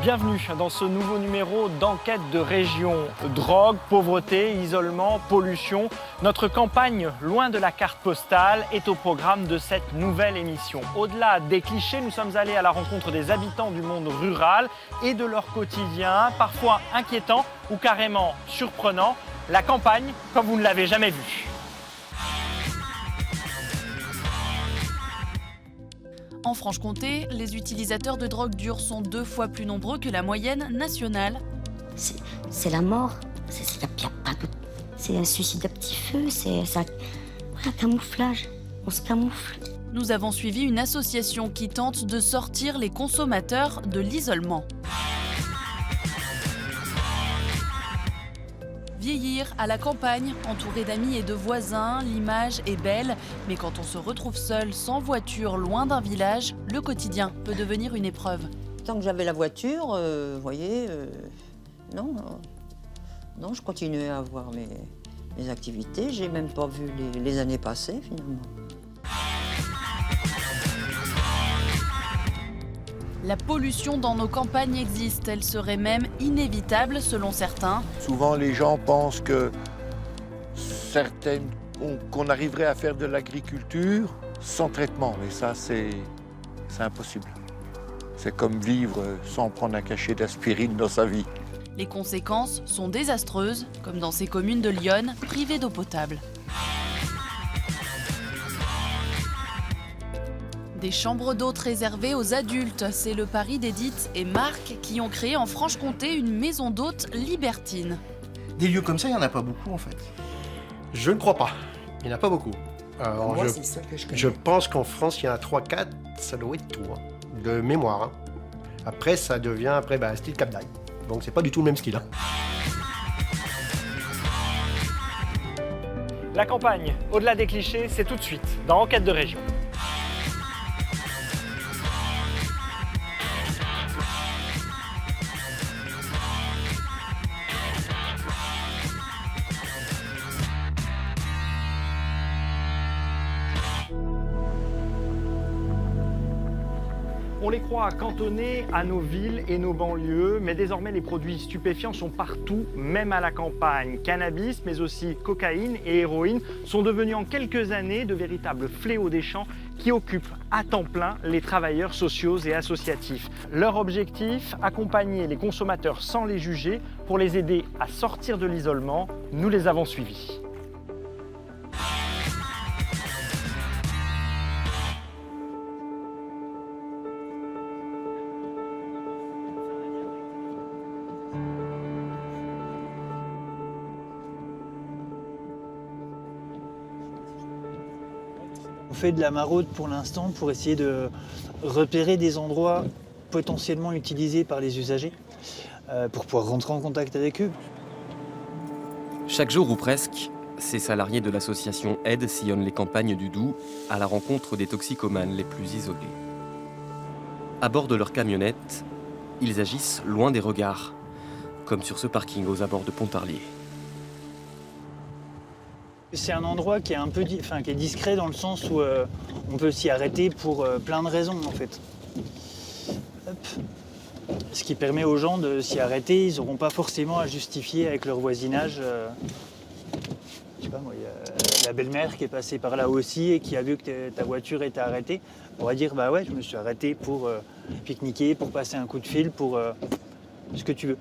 Bienvenue dans ce nouveau numéro d'enquête de région. Drogue, pauvreté, isolement, pollution. Notre campagne, loin de la carte postale, est au programme de cette nouvelle émission. Au-delà des clichés, nous sommes allés à la rencontre des habitants du monde rural et de leur quotidien, parfois inquiétant ou carrément surprenant. La campagne, comme vous ne l'avez jamais vue. En Franche-Comté, les utilisateurs de drogue dure sont 2 fois plus nombreux que la moyenne nationale. C'est la mort. Y a pas de... C'est un suicide à petit feu, c'est ça. Un camouflage. On se camoufle. Nous avons suivi une association qui tente de sortir les consommateurs de l'isolement. Vieillir à la campagne, entouré d'amis et de voisins, l'image est belle, mais quand on se retrouve seul, sans voiture, loin d'un village, le quotidien peut devenir une épreuve. Tant que j'avais la voiture, vous voyez, non, je continuais à avoir mes activités. J'ai même pas vu les années passer, finalement. La pollution dans nos campagnes existe, elle serait même inévitable selon certains. Souvent, les gens pensent que qu'on arriverait à faire de l'agriculture sans traitement, mais ça, c'est impossible. C'est comme vivre sans prendre un cachet d'aspirine dans sa vie. Les conséquences sont désastreuses, comme dans ces communes de Lyon, privées d'eau potable. Des chambres d'hôtes réservées aux adultes, c'est le pari d'Edith et Marc qui ont créé en Franche-Comté une maison d'hôtes libertine. Des lieux comme ça, il n'y en a pas beaucoup en fait. Je ne crois pas. Il n'y en a pas beaucoup. Alors, Moi, c'est ça que je connais. je pense qu'en France, il y en a 3-4, ça doit être tout, hein, de mémoire. Hein. Après, ça devient style Cap d'Aille. Donc c'est pas du tout le même style. Hein. La campagne, au-delà des clichés, c'est tout de suite dans Enquête de région. On les croit cantonnés à nos villes et nos banlieues, mais désormais les produits stupéfiants sont partout, même à la campagne. Cannabis, mais aussi cocaïne et héroïne sont devenus en quelques années de véritables fléaux des champs qui occupent à temps plein les travailleurs sociaux et associatifs. Leur objectif, accompagner les consommateurs sans les juger pour les aider à sortir de l'isolement. Nous les avons suivis. On fait de la maraude pour l'instant pour essayer de repérer des endroits potentiellement utilisés par les usagers pour pouvoir rentrer en contact avec eux. Chaque jour ou presque, ces salariés de l'association Aide sillonnent les campagnes du Doubs à la rencontre des toxicomanes les plus isolés. À bord de leur camionnette, ils agissent loin des regards, comme sur ce parking aux abords de Pontarlier. C'est un endroit qui est un peu qui est discret dans le sens où on peut s'y arrêter pour plein de raisons en fait. Hop. Ce qui permet aux gens de s'y arrêter, ils n'auront pas forcément à justifier avec leur voisinage. Je sais pas moi, il y a la belle-mère qui est passée par là aussi et qui a vu que ta voiture était arrêtée. On va dire bah ouais, je me suis arrêté pour pique-niquer, pour passer un coup de fil, pour ce que tu veux.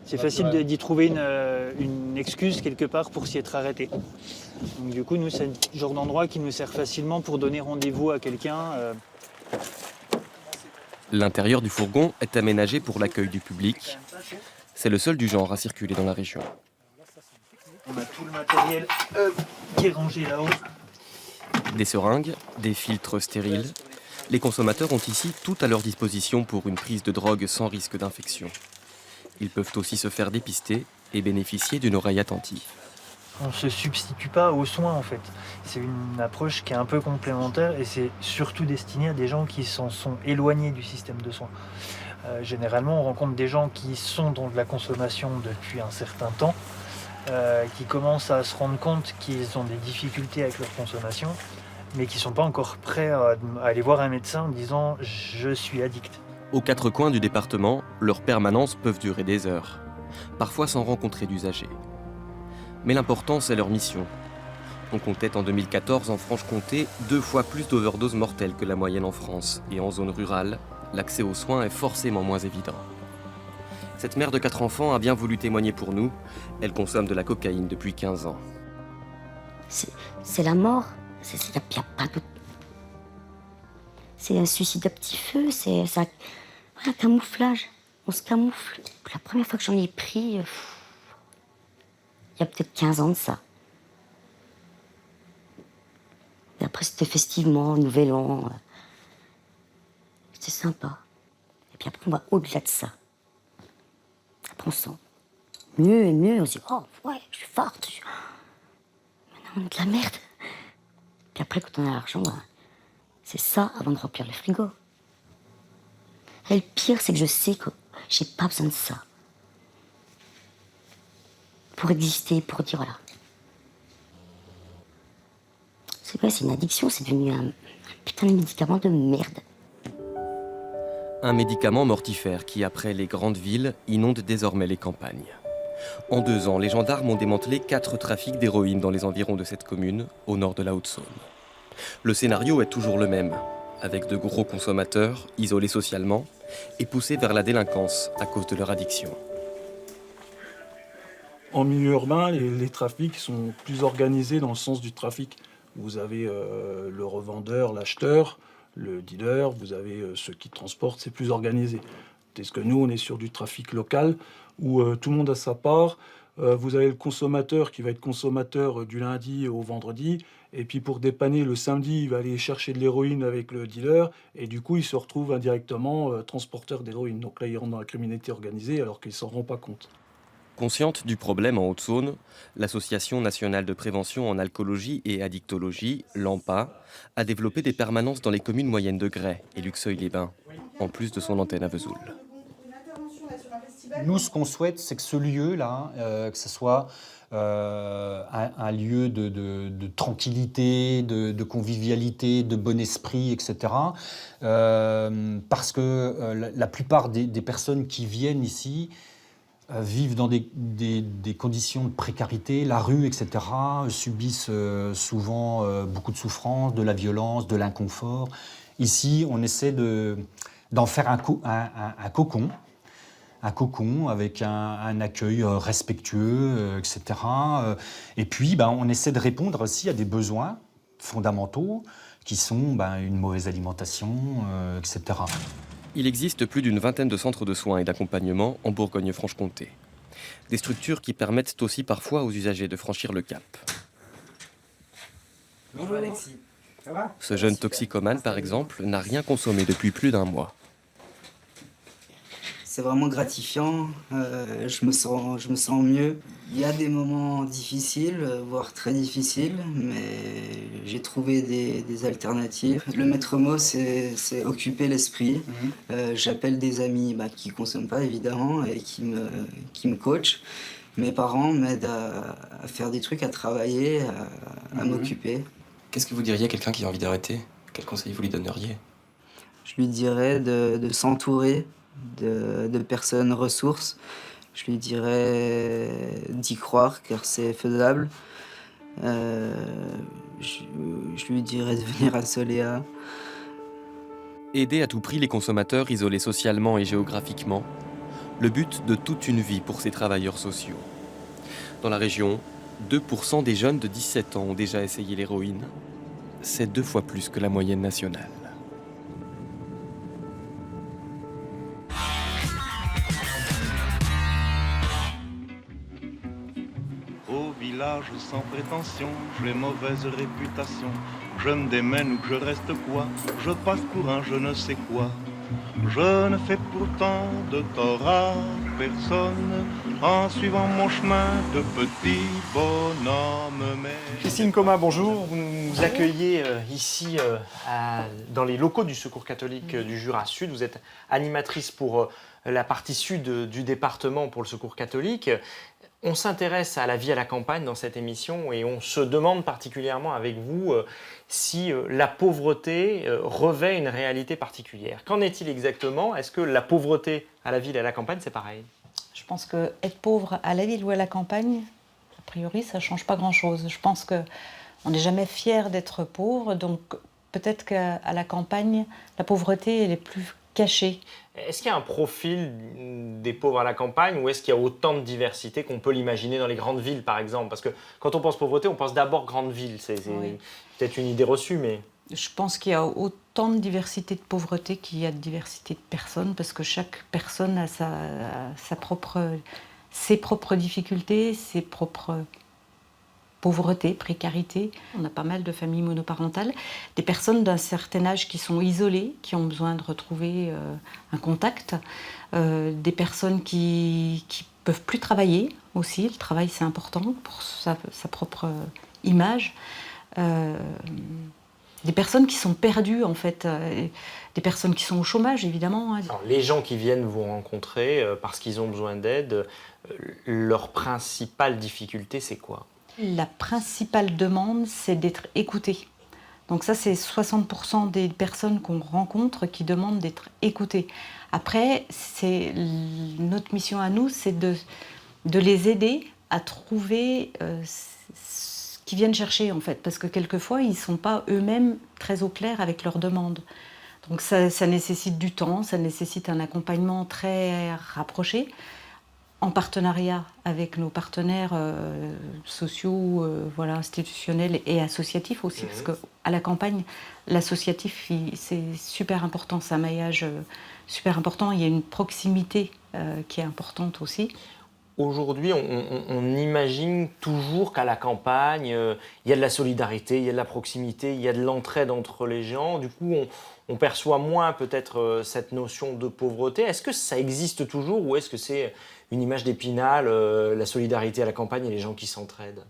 C'est facile d'y trouver une excuse quelque part pour s'y être arrêté. Donc du coup, nous, c'est le genre d'endroit qui nous sert facilement pour donner rendez-vous à quelqu'un. L'intérieur du fourgon est aménagé pour l'accueil du public. C'est le seul du genre à circuler dans la région. On a tout le matériel qui est rangé là-haut. Des seringues, des filtres stériles. Les consommateurs ont ici tout à leur disposition pour une prise de drogue sans risque d'infection. Ils peuvent aussi se faire dépister et bénéficier d'une oreille attentive. On ne se substitue pas aux soins en fait. C'est une approche qui est un peu complémentaire et c'est surtout destiné à des gens qui s'en sont éloignés du système de soins. Généralement, on rencontre des gens qui sont dans de la consommation depuis un certain temps, qui commencent à se rendre compte qu'ils ont des difficultés avec leur consommation, mais qui ne sont pas encore prêts à aller voir un médecin en disant « je suis addict ». Aux quatre coins du département, leurs permanences peuvent durer des heures, parfois sans rencontrer d'usagers. Mais l'important, c'est leur mission. On comptait en 2014 en Franche-Comté 2 fois plus d'overdoses mortelles que la moyenne en France. Et en zone rurale, l'accès aux soins est forcément moins évident. Cette mère de 4 enfants a bien voulu témoigner pour nous. Elle consomme de la cocaïne depuis 15 ans. C'est la mort. Il n'y a pas de... C'est un suicide à petit feu, c'est un camouflage. On se camoufle. La première fois que j'en ai pris, il y a peut-être 15 ans de ça. Et après, c'était festivement, Nouvel An. C'était sympa. Et puis après, on va au-delà de ça. Après, on sent mieux et mieux. On se dit, oh, ouais, je suis forte. Maintenant, on est de la merde. Puis après, quand on a l'argent, c'est ça avant de remplir le frigo. Et le pire, c'est que je sais que j'ai pas besoin de ça. Pour exister, pour dire voilà. C'est quoi, c'est une addiction, c'est devenu un putain de médicament de merde. Un médicament mortifère qui, après les grandes villes, inonde désormais les campagnes. En 2 ans, les gendarmes ont démantelé 4 trafics d'héroïne dans les environs de cette commune, au nord de la Haute-Saône. Le scénario est toujours le même, avec de gros consommateurs, isolés socialement, et poussés vers la délinquance à cause de leur addiction. En milieu urbain, les trafics sont plus organisés dans le sens du trafic. Vous avez le revendeur, l'acheteur, le dealer, vous avez ceux qui transportent, c'est plus organisé. Parce que nous, on est sur du trafic local, où tout le monde a sa part. Vous avez le consommateur qui va être consommateur du lundi au vendredi, et puis pour dépanner le samedi, il va aller chercher de l'héroïne avec le dealer, et du coup, il se retrouve indirectement transporteur d'héroïne. Donc là, il rentre dans la criminalité organisée alors qu'il ne s'en rend pas compte. Consciente du problème en Haute-Saône, l'Association nationale de prévention en alcoolologie et addictologie, l'ANPA, a développé des permanences dans les communes moyennes de Gray et Luxeuil-les-Bains, en plus de son antenne à Vesoul. Nous, ce qu'on souhaite, c'est que ce lieu-là, que ce soit un lieu de tranquillité, de convivialité, de bon esprit, etc. Parce que la plupart des personnes qui viennent ici vivent dans des conditions de précarité, la rue, etc., subissent souvent beaucoup de souffrance, de la violence, de l'inconfort. Ici, on essaie d'en faire un cocon avec un accueil respectueux, etc. Et puis, on essaie de répondre aussi à des besoins fondamentaux qui sont une mauvaise alimentation, etc. Il existe plus d'une vingtaine de centres de soins et d'accompagnement en Bourgogne-Franche-Comté. Des structures qui permettent aussi parfois aux usagers de franchir le cap. Bonjour Alexis, ça va ? Ce jeune toxicomane, par exemple, n'a rien consommé depuis plus d'1 mois. C'est vraiment gratifiant, je me sens mieux. Il y a des moments difficiles, voire très difficiles, mais j'ai trouvé des alternatives. Le maître mot, c'est occuper l'esprit. J'appelle des amis qui ne consomment pas, évidemment, et qui me coachent. Mes parents m'aident à faire des trucs, à travailler, à m'occuper. Qu'est-ce que vous diriez à quelqu'un qui a envie d'arrêter ? Quel conseil vous lui donneriez ? Je lui dirais de s'entourer de personnes ressources. Je lui dirais d'y croire car c'est faisable. Je lui dirais de venir à Soléa. Aider à tout prix les consommateurs isolés socialement et géographiquement, le but de toute une vie pour ces travailleurs sociaux. Dans la région, 2% des jeunes de 17 ans ont déjà essayé l'héroïne. C'est 2 fois plus que la moyenne nationale. Sans prétention, j'ai mauvaise réputation. Je me démène ou que je reste quoi, je passe pour un je ne sais quoi. Je ne fais pourtant de tort à personne en suivant mon chemin de petit bonhomme. Christine Coma, bonjour. Vous nous accueillez ici dans les locaux du Secours catholique du Jura Sud. Vous êtes animatrice pour la partie sud du département pour le Secours catholique. On s'intéresse à la vie à la campagne dans cette émission et on se demande particulièrement avec vous si la pauvreté revêt une réalité particulière. Qu'en est-il exactement? Est-ce que la pauvreté à la ville et à la campagne, c'est pareil? Je pense que être pauvre à la ville ou à la campagne, a priori, ça ne change pas grand-chose. Je pense qu'on n'est jamais fier d'être pauvre, donc peut-être qu'à la campagne, la pauvreté, elle est plus cachée. Est-ce qu'il y a un profil des pauvres à la campagne ou est-ce qu'il y a autant de diversité qu'on peut l'imaginer dans les grandes villes, par exemple? Parce que quand on pense pauvreté, on pense d'abord grandes villes. C'est Oui. peut-être une idée reçue, mais... Je pense qu'il y a autant de diversité de pauvreté qu'il y a de diversité de personnes, parce que chaque personne a ses propres difficultés, ses propres pauvreté, précarité. On a pas mal de familles monoparentales, des personnes d'un certain âge qui sont isolées, qui ont besoin de retrouver un contact, des personnes qui peuvent plus travailler aussi. Le travail, c'est important pour sa propre image. Des personnes qui sont perdues, en fait, des personnes qui sont au chômage, évidemment. Alors, les gens qui viennent vous rencontrer parce qu'ils ont besoin d'aide, leur principale difficulté, c'est quoi? La principale demande, c'est d'être écouté. Donc ça, c'est 60% des personnes qu'on rencontre qui demandent d'être écoutées. Après, notre mission à nous, c'est de les aider à trouver ce qu'ils viennent chercher, en fait. Parce que quelquefois, ils ne sont pas eux-mêmes très au clair avec leurs demandes. Donc ça nécessite du temps, ça nécessite un accompagnement très rapproché, en partenariat avec nos partenaires sociaux, institutionnels et associatifs aussi, parce qu'à la campagne, l'associatif, c'est super important, c'est un maillage super important, il y a une proximité qui est importante aussi. Aujourd'hui, on imagine toujours qu'à la campagne, il y a de la solidarité, il y a de la proximité, il y a de l'entraide entre les gens. Du coup, on perçoit moins peut-être cette notion de pauvreté. Est-ce que ça existe toujours ou est-ce que c'est une image d'Épinal, la solidarité à la campagne et les gens qui s'entraident?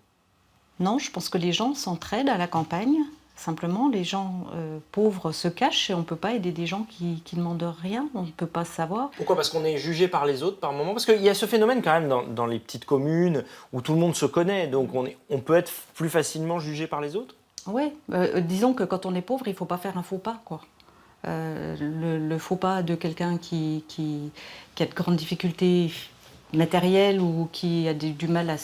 Non, je pense que les gens s'entraident à la campagne. Simplement, les gens pauvres se cachent et on ne peut pas aider des gens qui ne demandent rien, on ne peut pas savoir. Pourquoi? Parce qu'on est jugé par les autres par moment? Parce qu'il y a ce phénomène quand même dans les petites communes où tout le monde se connaît, donc on peut être plus facilement jugé par les autres? Oui, disons que quand on est pauvre, il ne faut pas faire un faux pas, quoi. Le faux pas de quelqu'un qui a de grandes difficultés matérielles ou qui a du mal à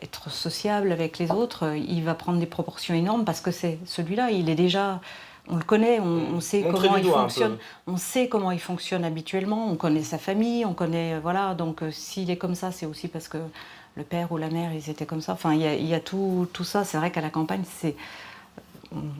être sociable avec les autres, il va prendre des proportions énormes parce que c'est celui-là, il est déjà, on le connaît, on sait comment il fonctionne, on sait comment il fonctionne habituellement, on connaît sa famille, on connaît, voilà, donc s'il est comme ça, c'est aussi parce que le père ou la mère, ils étaient comme ça. Enfin, il y a tout ça, c'est vrai qu'à la campagne,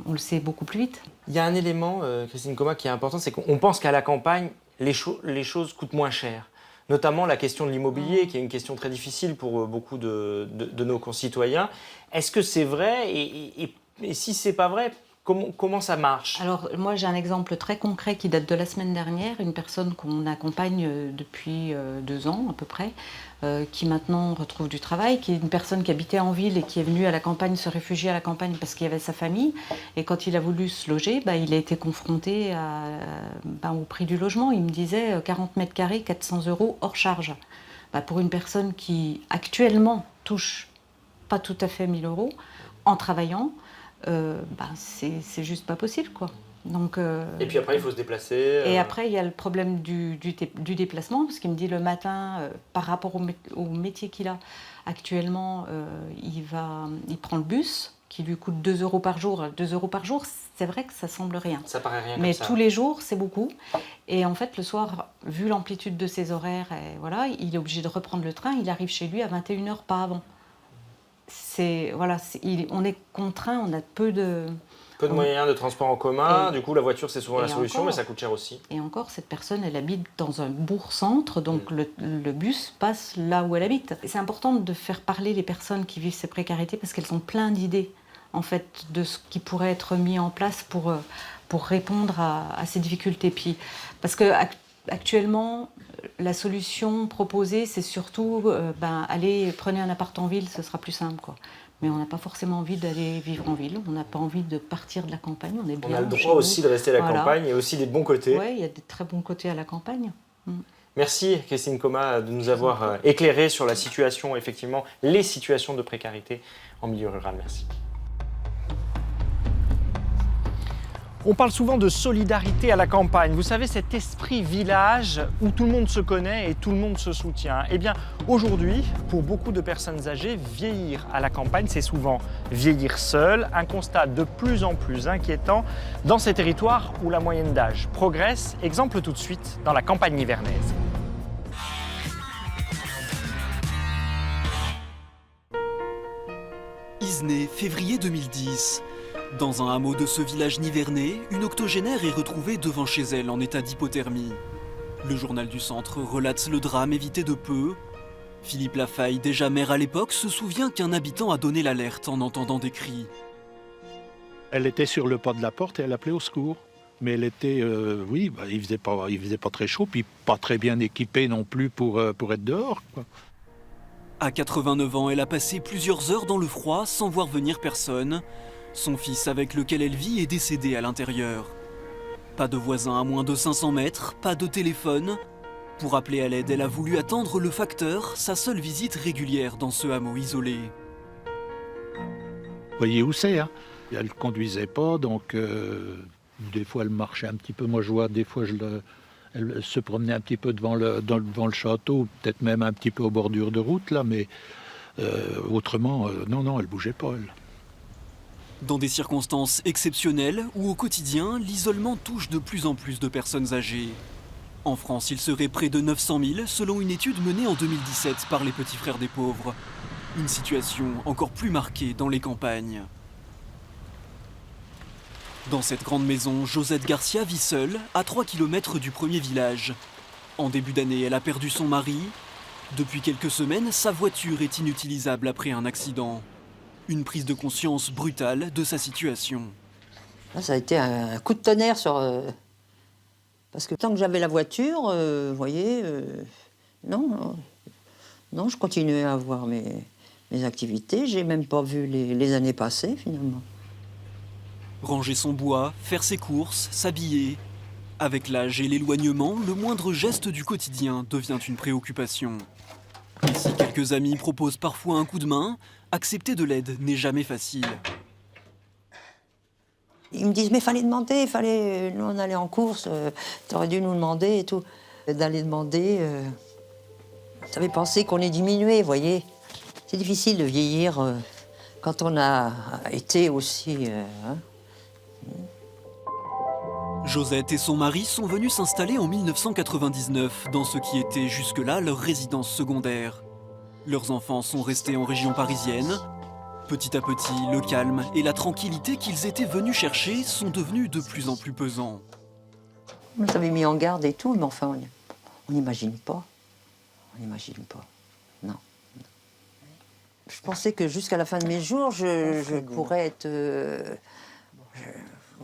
on le sait beaucoup plus vite. Il y a un élément, Christine Coma, qui est important, c'est qu'on pense qu'à la campagne, les choses coûtent moins cher. Notamment la question de l'immobilier, qui est une question très difficile pour beaucoup de nos concitoyens. Est-ce que c'est vrai et si c'est pas vrai, comment ça marche? Alors moi j'ai un exemple très concret qui date de la semaine dernière, une personne qu'on accompagne depuis 2 ans à peu près, qui maintenant retrouve du travail, qui est une personne qui habitait en ville et qui est venue à la campagne, se réfugier à la campagne parce qu'il y avait sa famille. Et quand il a voulu se loger, il a été confronté au prix du logement. Il me disait 40 mètres carrés, 400 € hors charge. Pour une personne qui actuellement touche pas tout à fait 1 000 € en travaillant, c'est juste pas possible, quoi. Donc, et puis après, il faut se déplacer. Et après, il y a le problème du déplacement, parce qu'il me dit le matin, par rapport au métier qu'il a actuellement, il prend le bus, qui lui coûte 2 € par jour. 2 € par jour, c'est vrai que ça semble rien. Ça paraît rien mais comme ça. Tous les jours, c'est beaucoup. Et en fait, le soir, vu l'amplitude de ses horaires, il est obligé de reprendre le train. Il arrive chez lui à 21 h, pas avant. On est contraint, on a peu de moyens de transport en commun, du coup la voiture c'est souvent la solution, mais ça coûte cher aussi. Et encore, cette personne, elle habite dans un bourg-centre, donc le bus passe là où elle habite. C'est important de faire parler les personnes qui vivent ces précarités parce qu'elles ont plein d'idées, en fait, de ce qui pourrait être mis en place pour répondre à ces difficultés. Puis, parce que actuellement, la solution proposée, c'est surtout allez, prenez un appart en ville, ce sera plus simple, quoi. Mais on n'a pas forcément envie d'aller vivre en ville, on n'a pas envie de partir de la campagne, on est bien. On a le droit aussi de rester à la campagne et aussi des bons côtés. Oui, il y a des très bons côtés à la campagne. Merci Christine Coma de nous avoir éclairé sur la situation, effectivement, les situations de précarité en milieu rural. Merci. On parle souvent de solidarité à la campagne. Vous savez, cet esprit village où tout le monde se connaît et tout le monde se soutient. Eh bien, aujourd'hui, pour beaucoup de personnes âgées, vieillir à la campagne, c'est souvent vieillir seul. Un constat de plus en plus inquiétant dans ces territoires où la moyenne d'âge progresse. Exemple tout de suite dans la campagne nivernaise. Izenay, février 2010. Dans un hameau de ce village nivernais, une octogénaire est retrouvée devant chez elle en état d'hypothermie. Le journal du centre relate le drame évité de peu. Philippe Lafaille, déjà maire à l'époque, se souvient qu'un habitant a donné l'alerte en entendant des cris. Elle était sur le pas de la porte et elle appelait au secours. Mais elle était, il faisait pas très chaud, puis pas très bien équipée non plus pour être dehors, quoi. À 89 ans, elle a passé plusieurs heures dans le froid sans voir venir personne. Son fils avec lequel elle vit est décédé à l'intérieur. Pas de voisins à moins de 500 mètres, pas de téléphone. Pour appeler à l'aide, elle a voulu attendre le facteur, sa seule visite régulière dans ce hameau isolé. Vous voyez où c'est, hein? Elle ne conduisait pas, donc des fois elle marchait un petit peu. Moi je vois, des fois elle se promenait un petit peu devant le château, peut-être même un petit peu aux bordures de route, là, mais autrement, non, elle bougeait pas, elle. Dans des circonstances exceptionnelles ou au quotidien, l'isolement touche de plus en plus de personnes âgées. En France, il serait près de 900 000 selon une étude menée en 2017 par les Petits Frères des Pauvres. Une situation encore plus marquée dans les campagnes. Dans cette grande maison, Josette Garcia vit seule, à 3 km du premier village. En début d'année, elle a perdu son mari. Depuis quelques semaines, sa voiture est inutilisable après un accident. Une prise de conscience brutale de sa situation. Ça a été un coup de tonnerre parce que tant que j'avais la voiture, vous voyez, non, je continuais à avoir mes activités. J'ai même pas vu les années passées, finalement. Ranger son bois, faire ses courses, s'habiller. Avec l'âge et l'éloignement, le moindre geste du quotidien devient une préoccupation. Si quelques amis proposent parfois un coup de main, accepter de l'aide n'est jamais facile. Ils me disent, mais fallait demander, nous on allait en course, t'aurais dû nous demander et tout. D'aller demander, j'avais pensé qu'on est diminué, vous voyez. C'est difficile de vieillir quand on a été aussi... Josette et son mari sont venus s'installer en 1999 dans ce qui était jusque-là leur résidence secondaire. Leurs enfants sont restés en région parisienne. Petit à petit, le calme et la tranquillité qu'ils étaient venus chercher sont devenus de plus en plus pesants. On nous avait mis en garde et tout, mais enfin, on n'imagine pas. On n'imagine pas, non. Je pensais que jusqu'à la fin de mes jours, je pourrais être...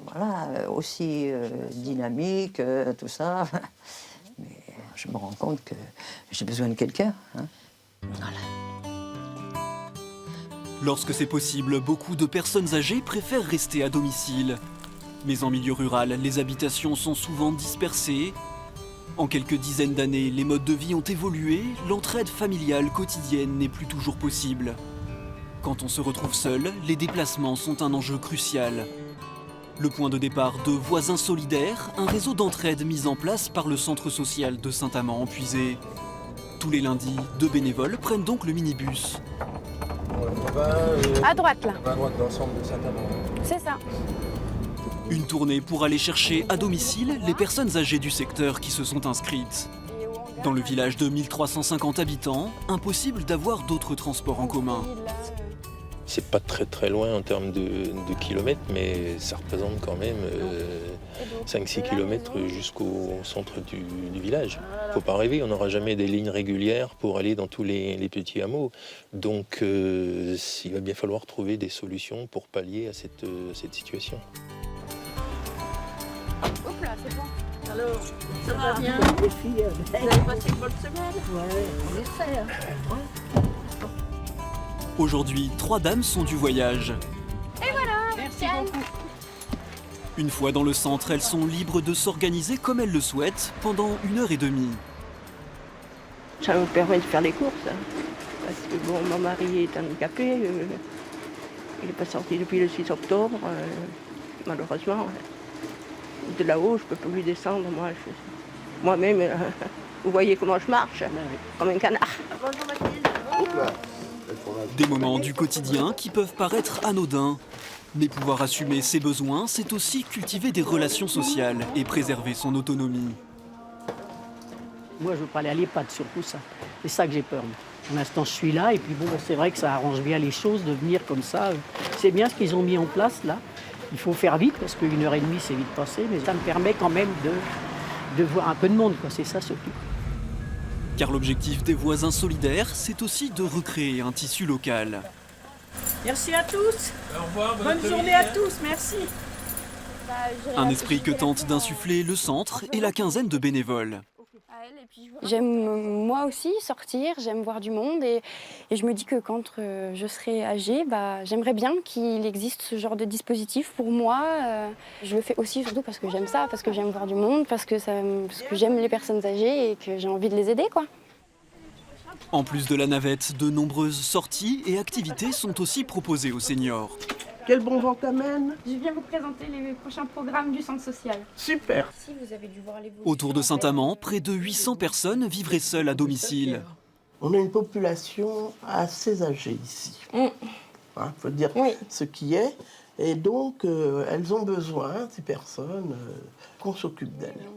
Voilà, aussi dynamique, tout ça. Mais je me rends compte que j'ai besoin de quelqu'un. Hein. Voilà. Lorsque c'est possible, beaucoup de personnes âgées préfèrent rester à domicile. Mais en milieu rural, les habitations sont souvent dispersées. En quelques dizaines d'années, les modes de vie ont évolué, l'entraide familiale quotidienne n'est plus toujours possible. Quand on se retrouve seul, les déplacements sont un enjeu crucial. Le point de départ de Voisins Solidaires, un réseau d'entraide mis en place par le centre social de Saint-Amand-en-Puisée. Tous les lundis, 2 bénévoles prennent donc le minibus. À droite, là. À droite, dans le centre de Saint-Amand. C'est ça. Une tournée pour aller chercher à domicile les personnes âgées du secteur qui se sont inscrites. Dans le village de 1350 habitants, impossible d'avoir d'autres transports en commun. C'est pas très loin en termes de kilomètres, mais ça représente quand même 5-6 kilomètres jusqu'au centre du village. Faut pas rêver, on n'aura jamais des lignes régulières pour aller dans tous les petits hameaux. Donc il va bien falloir trouver des solutions pour pallier à cette situation. Hop là, c'est bon. Alors, ça va bien? Les filles, vous avez passé une bonne semaine? Ouais, on essaie. Aujourd'hui, 3 dames sont du voyage. Et voilà. Merci beaucoup. Une fois dans le centre, elles sont libres de s'organiser comme elles le souhaitent pendant 1h30. Ça me permet de faire les courses. Hein. Parce que bon, mon mari est handicapé. Il n'est pas sorti depuis le 6 octobre. Malheureusement. De là-haut, je ne peux plus lui descendre. Moi-même, vous voyez comment je marche, comme un canard. Bonjour Mathilde. Des moments du quotidien qui peuvent paraître anodins. Mais pouvoir assumer ses besoins, c'est aussi cultiver des relations sociales et préserver son autonomie. Moi, je veux pas aller à l'EHPAD, surtout ça. C'est ça que j'ai peur. Pour l'instant, je suis là, et puis bon, c'est vrai que ça arrange bien les choses de venir comme ça. C'est bien ce qu'ils ont mis en place, là. Il faut faire vite, parce qu'une heure et demie, c'est vite passé, mais ça me permet quand même de voir un peu de monde, quoi. C'est ça surtout. Car l'objectif des voisins solidaires, c'est aussi de recréer un tissu local. Merci à tous. Au revoir, bonne journée à tous, merci. Un esprit que tente d'insuffler le centre et la quinzaine de bénévoles. J'aime moi aussi sortir, j'aime voir du monde et je me dis que quand je serai âgée, j'aimerais bien qu'il existe ce genre de dispositif pour moi. Je le fais aussi surtout parce que j'aime ça, parce que j'aime voir du monde, parce que j'aime les personnes âgées et que j'ai envie de les aider, quoi. En plus de la navette, de nombreuses sorties et activités sont aussi proposées aux seniors. Quel bon vent t'amène? Je viens vous présenter les prochains programmes du centre social. Super. Si vous avez dû voir Autour de Saint-Amand, près de 800 personnes vivraient seules à domicile. On a une population assez âgée ici. Faut dire ce qui est. Et donc, elles ont besoin, ces personnes, qu'on s'occupe d'elles.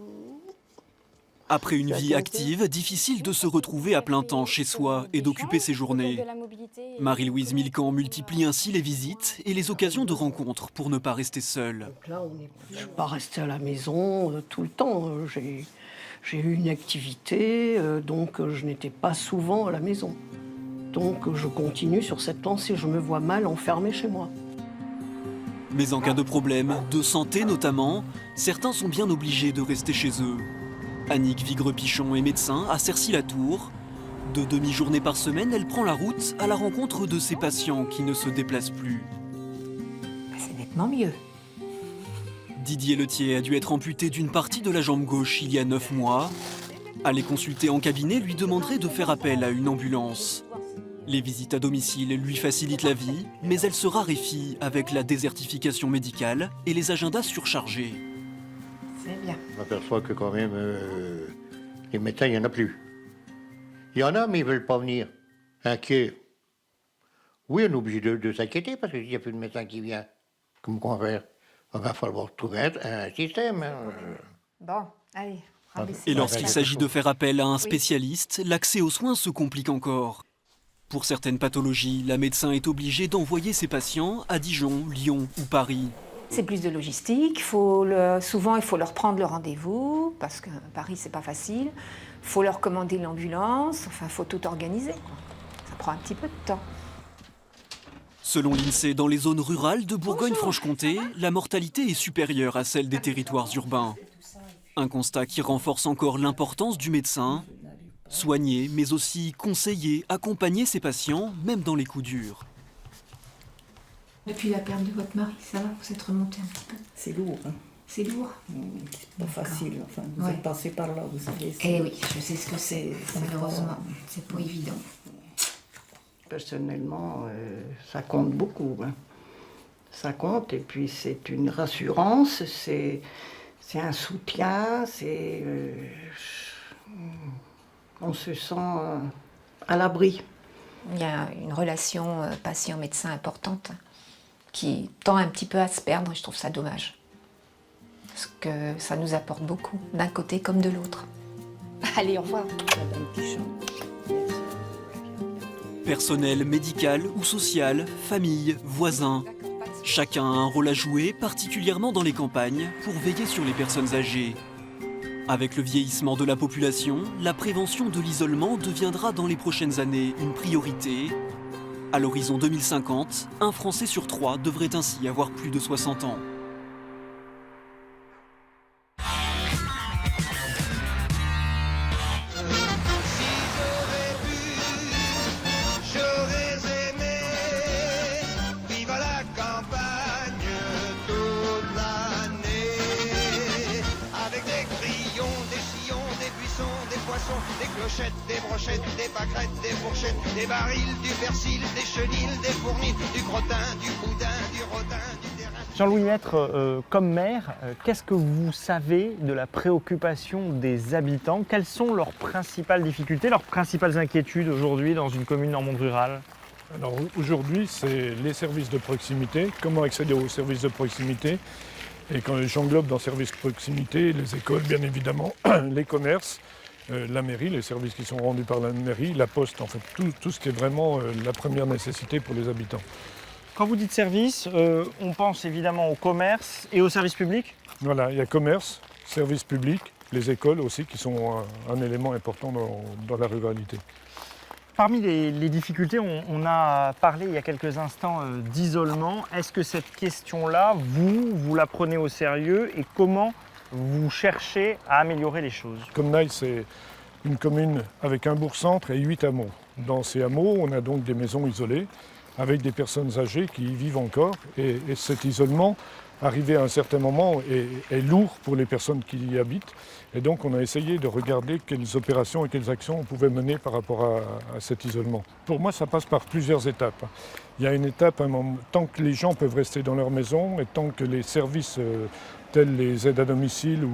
Après une vie active, difficile de se retrouver à plein temps chez soi et d'occuper ses journées. Marie-Louise Milcan multiplie ainsi les visites et les occasions de rencontres pour ne pas rester seule. Je ne suis pas restée à la maison tout le temps. J'ai eu une activité, donc je n'étais pas souvent à la maison. Donc je continue sur cette lancée. Je me vois mal enfermée chez moi. Mais en cas de problème, de santé notamment, certains sont bien obligés de rester chez eux. Annick Vigre-Pichon est médecin à Cercy-la-Tour. De demi-journées par semaine, elle prend la route à la rencontre de ses patients qui ne se déplacent plus. C'est nettement mieux. Didier Letier a dû être amputé d'une partie de la jambe gauche il y a 9 mois. Aller consulter en cabinet lui demanderait de faire appel à une ambulance. Les visites à domicile lui facilitent la vie, mais elles se raréfient avec la désertification médicale et les agendas surchargés. C'est bien. On m'aperçoit que quand même, les médecins, il n'y en a plus. Il y en a, mais ils ne veulent pas venir. Inquiets. Oui, on est obligé de s'inquiéter, parce qu'il n'y a plus de médecin qui vient. Comment qu'on va faire? Il va falloir trouver un système. Bon, allez. Et lorsqu'il s'agit de faire appel à un spécialiste, l'accès aux soins se complique encore. Pour certaines pathologies, la médecin est obligée d'envoyer ses patients à Dijon, Lyon ou Paris. C'est plus de logistique. Souvent, il faut leur prendre le rendez-vous, parce que Paris, c'est pas facile. Il faut leur commander l'ambulance. Enfin, il faut tout organiser, quoi. Ça prend un petit peu de temps. Selon l'INSEE, dans les zones rurales de Bourgogne-Franche-Comté, la mortalité est supérieure à celle des territoires urbains. Un constat qui renforce encore l'importance du médecin. Soigner, mais aussi conseiller, accompagner ses patients, même dans les coups durs. Depuis la perte de votre mari, ça va, vous êtes remonté un petit peu? C'est lourd. Hein. C'est lourd? C'est pas facile. Enfin, vous êtes passé par là, vous savez. Eh oui, je sais ce que c'est. Malheureusement, c'est pas évident. Personnellement, ça compte beaucoup. Hein. Ça compte, et puis c'est une rassurance, c'est un soutien, on se sent à l'abri. Il y a une relation patient-médecin importante qui tend un petit peu à se perdre, et je trouve ça dommage. Parce que ça nous apporte beaucoup, d'un côté comme de l'autre. Allez, au revoir. Personnel médical ou social, famille, voisins. Chacun a un rôle à jouer, particulièrement dans les campagnes, pour veiller sur les personnes âgées. Avec le vieillissement de la population, la prévention de l'isolement deviendra dans les prochaines années une priorité. À l'horizon 2050, un Français sur 3 devrait ainsi avoir plus de 60 ans. Des cloches gâchettes, des brochettes, des pâquerettes, des fourchettes, des barils, du persil, des chenilles, des fournils, du crottin, du boudin, du rodin, du terrain. Jean-Louis Maître, comme maire, qu'est-ce que vous savez de la préoccupation des habitants? Quelles sont leurs principales difficultés, leurs principales inquiétudes aujourd'hui dans une commune en monde rural? Alors aujourd'hui, c'est les services de proximité, comment accéder aux services de proximité. Et quand j'englobe dans services de proximité, les écoles, bien évidemment, les commerces, la mairie, les services qui sont rendus par la mairie, la poste, en fait, tout ce qui est vraiment la première nécessité pour les habitants. Quand vous dites service, on pense évidemment au commerce et aux services publics? Voilà, il y a commerce, services publics, les écoles aussi qui sont un élément important dans la ruralité. Parmi les difficultés, on a parlé il y a quelques instants d'isolement. Est-ce que cette question-là, vous la prenez au sérieux et comment vous cherchez à améliorer les choses? Comnaille, c'est une commune avec un bourg-centre et 8 hameaux. Dans ces hameaux, on a donc des maisons isolées avec des personnes âgées qui y vivent encore. Et cet isolement, arrivé à un certain moment, est lourd pour les personnes qui y habitent. Et donc on a essayé de regarder quelles opérations et quelles actions on pouvait mener par rapport à cet isolement. Pour moi, ça passe par plusieurs étapes. Il y a une étape, tant que les gens peuvent rester dans leur maison et tant que les services tels les aides à domicile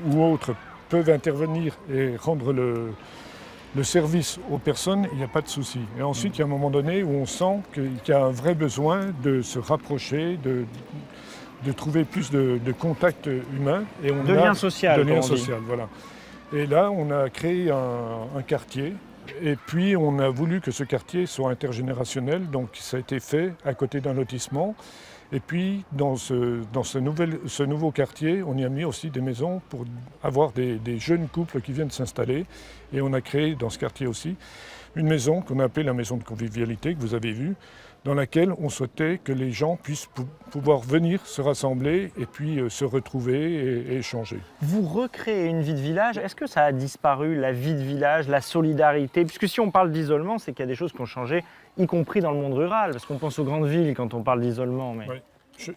ou autres peuvent intervenir et rendre le service aux personnes, il n'y a pas de souci. Et ensuite, il y a un moment donné où on sent qu'il y a un vrai besoin de se rapprocher, de trouver plus de contacts humains. Et de lien social. De lien social, voilà. Et là, on a créé un quartier. Et puis, on a voulu que ce quartier soit intergénérationnel. Donc, ça a été fait à côté d'un lotissement. Et puis, dans ce nouveau quartier, on y a mis aussi des maisons pour avoir des jeunes couples qui viennent s'installer. Et on a créé dans ce quartier aussi une maison qu'on a appelée la maison de convivialité, que vous avez vue, dans laquelle on souhaitait que les gens puissent pouvoir venir se rassembler et puis se retrouver et échanger. Vous recréez une vie de village. Est-ce que ça a disparu, la vie de village, la solidarité? Puisque si on parle d'isolement, c'est qu'il y a des choses qui ont changé, y compris dans le monde rural, parce qu'on pense aux grandes villes quand on parle d'isolement. Mais... Oui.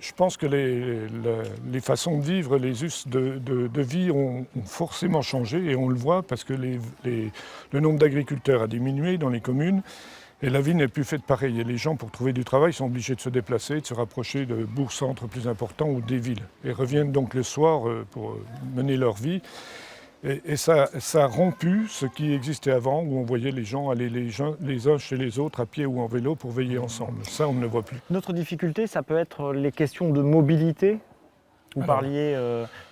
Je pense que les façons de vivre, les us de vie ont forcément changé et on le voit parce que le nombre d'agriculteurs a diminué dans les communes et la vie n'est plus faite pareil. Et les gens, pour trouver du travail, sont obligés de se déplacer, de se rapprocher de bourgs-centres plus importants ou des villes et reviennent donc le soir pour mener leur vie. Et ça a rompu ce qui existait avant, où on voyait les gens aller les uns chez les autres à pied ou en vélo pour veiller ensemble. Ça, on ne le voit plus. Notre difficulté, ça peut être les questions de mobilité. Vous parliez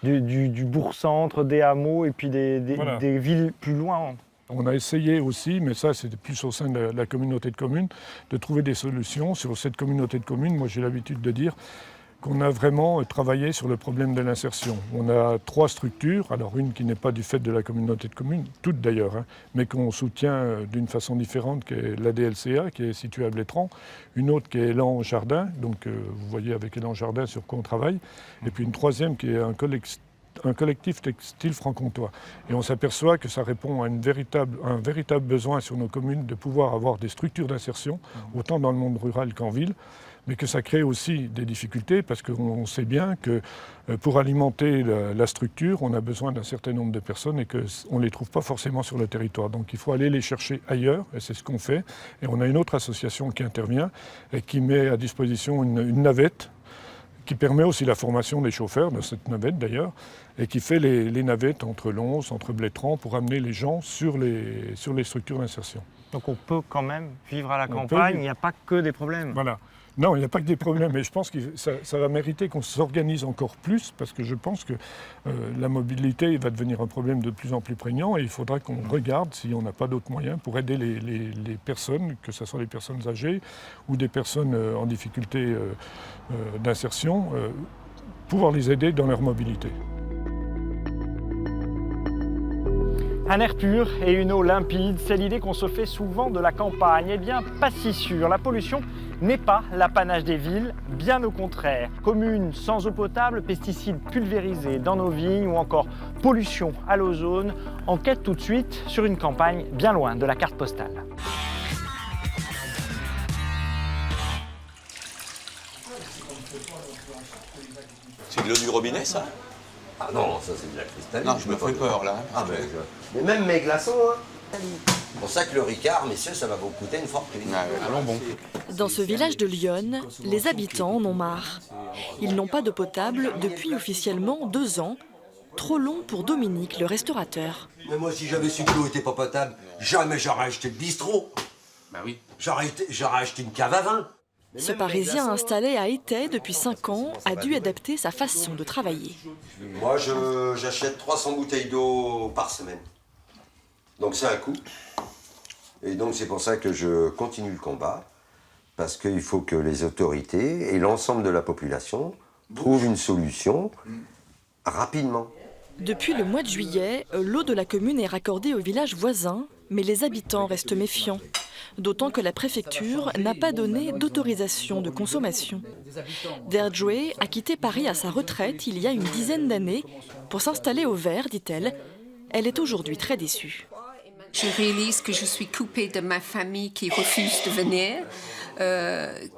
du bourg-centre, des hameaux et puis des villes plus loin. On a essayé aussi, mais ça c'était plus au sein de la communauté de communes, de trouver des solutions. Sur cette communauté de communes, moi j'ai l'habitude de dire qu'on a vraiment travaillé sur le problème de l'insertion. On a 3 structures, alors une qui n'est pas du fait de la communauté de communes, toutes d'ailleurs, mais qu'on soutient d'une façon différente, qui est la DLCA, qui est située à Blétrand, une autre qui est Élan Jardin, donc vous voyez avec Élan Jardin sur quoi on travaille, et puis une troisième qui est un collectif textile franc-comtois. Et on s'aperçoit que ça répond à un véritable besoin sur nos communes de pouvoir avoir des structures d'insertion, autant dans le monde rural qu'en ville, mais que ça crée aussi des difficultés parce qu'on sait bien que pour alimenter la structure, on a besoin d'un certain nombre de personnes et qu'on ne les trouve pas forcément sur le territoire. Donc il faut aller les chercher ailleurs, et c'est ce qu'on fait. Et on a une autre association qui intervient et qui met à disposition une navette qui permet aussi la formation des chauffeurs, de cette navette d'ailleurs, et qui fait les navettes entre Lons, entre Blétrand, pour amener les gens sur les structures d'insertion. Donc on peut quand même vivre à la campagne, il n'y a pas que des problèmes. Voilà. Non, il n'y a pas que des problèmes, mais je pense que ça va mériter qu'on s'organise encore plus, parce que je pense que la mobilité va devenir un problème de plus en plus prégnant, et il faudra qu'on regarde si on n'a pas d'autres moyens pour aider les personnes, que ce soit les personnes âgées ou des personnes en difficulté d'insertion, pouvoir les aider dans leur mobilité. Un air pur et une eau limpide, c'est l'idée qu'on se fait souvent de la campagne. Eh bien, pas si sûr. La pollution n'est pas l'apanage des villes, bien au contraire. Communes sans eau potable, pesticides pulvérisés dans nos vignes ou encore pollution à l'ozone. Enquête tout de suite sur une campagne bien loin de la carte postale. C'est de l'eau du robinet, ça? Ah non, ça c'est de la cristalline. Non, je me fais peur, là. Ah, mais même mes glaçons, hein. C'est pour ça que le Ricard, messieurs, ça va vous coûter une fortune. Allons bon. Dans ce village de Lyon, les habitants en ont marre. Ils n'ont pas d'eau potable depuis officiellement 2 ans. Trop long pour Dominique, le restaurateur. Mais moi, si j'avais su que l'eau n'était pas potable, jamais j'aurais acheté le bistrot. Bah oui. J'aurais acheté une cave à vin. Ce Parisien installé à Étais depuis 5 ans a dû adapter sa façon de travailler. Moi, j'achète 300 bouteilles d'eau par semaine. Donc c'est un coût. Et donc c'est pour ça que je continue le combat. Parce qu'il faut que les autorités et l'ensemble de la population trouvent une solution rapidement. Depuis le mois de juillet, l'eau de la commune est raccordée au village voisin, mais les habitants restent méfiants. D'autant que la préfecture n'a pas donné d'autorisation de consommation. Derdjoué a quitté Paris à sa retraite il y a une dizaine d'années pour s'installer au Vert, dit-elle. Elle est aujourd'hui très déçue. Je réalise que je suis coupée de ma famille qui refuse de venir,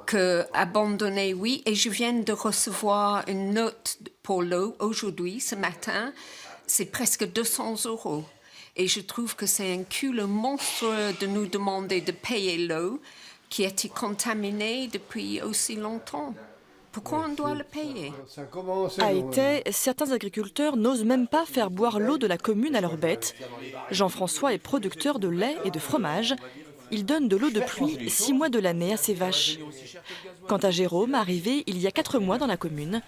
que abandonnée, oui, et je viens de recevoir une note pour l'eau aujourd'hui, ce matin. C'est presque 200 €. Et je trouve que c'est un culot monstrueux de nous demander de payer l'eau qui a été contaminée depuis aussi longtemps. Pourquoi on doit le payer? À Étais, certains agriculteurs n'osent même pas faire boire l'eau de la commune à leurs bêtes. Jean-François est producteur de lait et de fromage. Il donne de l'eau de pluie 6 mois de l'année à ses vaches. Quant à Jérôme, arrivé il y a 4 mois dans la commune,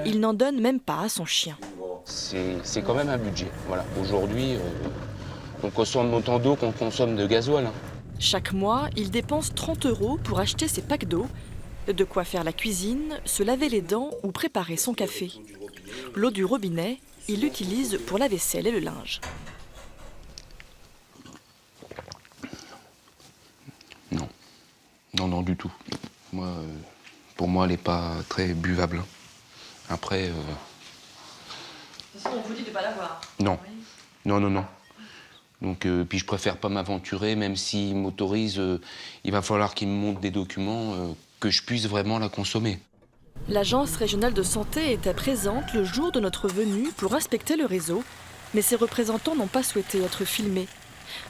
il n'en donne même pas à son chien. C'est quand même un budget. Voilà. Aujourd'hui, on consomme autant d'eau qu'on consomme de gasoil. Chaque mois, il dépense 30 € pour acheter ses packs d'eau. De quoi faire la cuisine, se laver les dents ou préparer son café. L'eau du robinet, il l'utilise pour la vaisselle et le linge. Non, du tout. Pour moi, elle n'est pas très buvable. Après... De toute façon, on vous dit de ne pas la boire. Non. Donc, puis je préfère pas m'aventurer, même s'il m'autorise, il va falloir qu'il me montre des documents que je puisse vraiment la consommer. L'Agence régionale de santé était présente le jour de notre venue pour inspecter le réseau, mais ses représentants n'ont pas souhaité être filmés.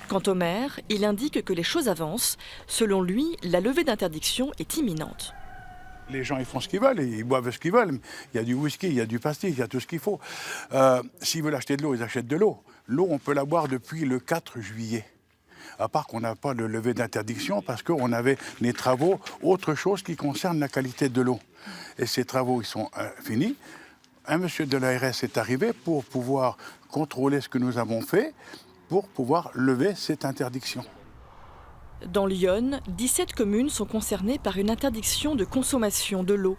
Quant au maire, il indique que les choses avancent. Selon lui, la levée d'interdiction est imminente. Les gens, ils font ce qu'ils veulent, ils boivent ce qu'ils veulent. Il y a du whisky, il y a du pastis, il y a tout ce qu'il faut. S'ils veulent acheter de l'eau, ils achètent de l'eau. L'eau, on peut la boire depuis le 4 juillet. À part qu'on n'a pas de levée d'interdiction parce qu'on avait les travaux, autre chose qui concerne la qualité de l'eau. Et ces travaux, ils sont finis. Un monsieur de l'ARS est arrivé pour pouvoir contrôler ce que nous avons fait, pour pouvoir lever cette interdiction. Dans Lyon, 17 communes sont concernées par une interdiction de consommation de l'eau.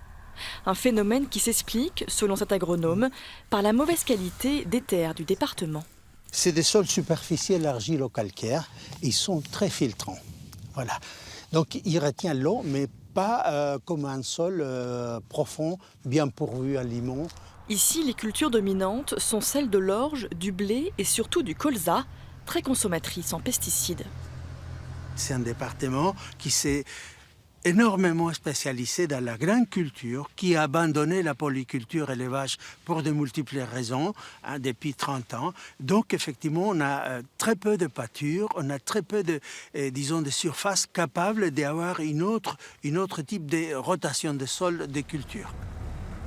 Un phénomène qui s'explique, selon cet agronome, par la mauvaise qualité des terres du département. C'est des sols superficiels argilo-calcaires. Ils sont très filtrants. Voilà. Donc, ils retiennent l'eau, mais pas comme un sol profond, bien pourvu à limon. Ici, les cultures dominantes sont celles de l'orge, du blé et surtout du colza, très consommatrices en pesticides. C'est un département qui s'est énormément spécialisé dans la grande culture, qui a abandonné la polyculture et l'élevage pour de multiples raisons depuis 30 ans. Donc, effectivement, on a très peu de pâture, on a très peu de, de surface capable d'avoir une autre type de rotation des sols de culture.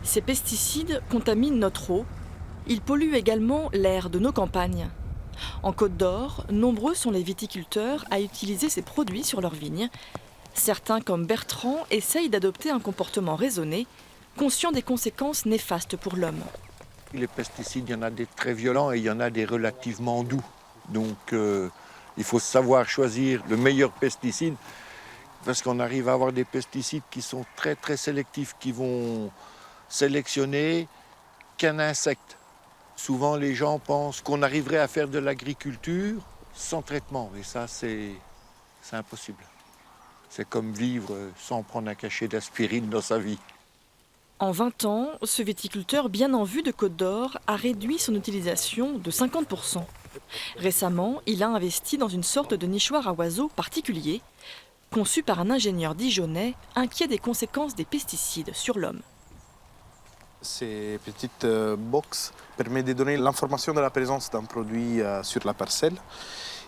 Ces pesticides contaminent notre eau. Ils polluent également l'air de nos campagnes. En Côte d'Or, nombreux sont les viticulteurs à utiliser ces produits sur leurs vignes. Certains, comme Bertrand, essayent d'adopter un comportement raisonné, conscient des conséquences néfastes pour l'homme. Les pesticides, il y en a des très violents et il y en a des relativement doux. Donc il faut savoir choisir le meilleur pesticide parce qu'on arrive à avoir des pesticides qui sont très très sélectifs, qui vont sélectionner qu'un insecte. Souvent, les gens pensent qu'on arriverait à faire de l'agriculture sans traitement. Et ça, c'est impossible. C'est comme vivre sans prendre un cachet d'aspirine dans sa vie. En 20 ans, ce viticulteur bien en vue de Côte d'Or a réduit son utilisation de 50%. Récemment, il a investi dans une sorte de nichoir à oiseaux particulier, conçu par un ingénieur dijonnais inquiet des conséquences des pesticides sur l'homme. Ces petites boxes permettent de donner l'information de la présence d'un produit sur la parcelle.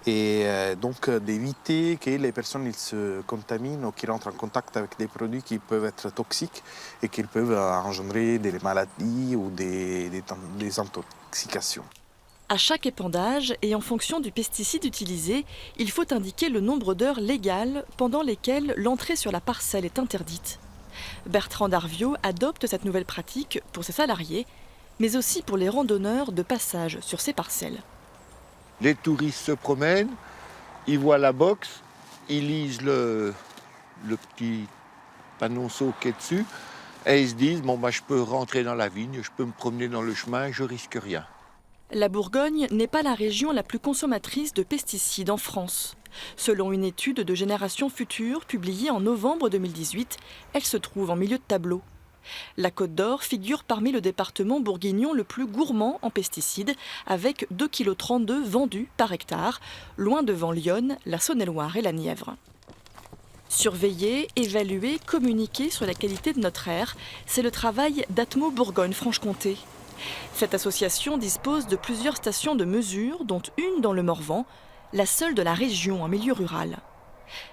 et donc d'éviter que les personnes ils se contaminent ou qu'ils rentrent en contact avec des produits qui peuvent être toxiques et qui peuvent engendrer des maladies ou des intoxications. À chaque épandage et en fonction du pesticide utilisé, il faut indiquer le nombre d'heures légales pendant lesquelles l'entrée sur la parcelle est interdite. Bertrand Darviot adopte cette nouvelle pratique pour ses salariés, mais aussi pour les randonneurs de passage sur ces parcelles. Les touristes se promènent, ils voient la box, ils lisent le petit panonceau qui est dessus et ils se disent bon, je peux rentrer dans la vigne, je peux me promener dans le chemin, je risque rien. La Bourgogne n'est pas la région la plus consommatrice de pesticides en France. Selon une étude de Génération Future publiée en novembre 2018, elle se trouve en milieu de tableau. La Côte d'Or figure parmi le département bourguignon le plus gourmand en pesticides, avec 2,32 kg vendus par hectare, loin devant Lyon, la Saône-et-Loire et la Nièvre. Surveiller, évaluer, communiquer sur la qualité de notre air, c'est le travail d'Atmo Bourgogne-Franche-Comté. Cette association dispose de plusieurs stations de mesure, dont une dans le Morvan, la seule de la région en milieu rural.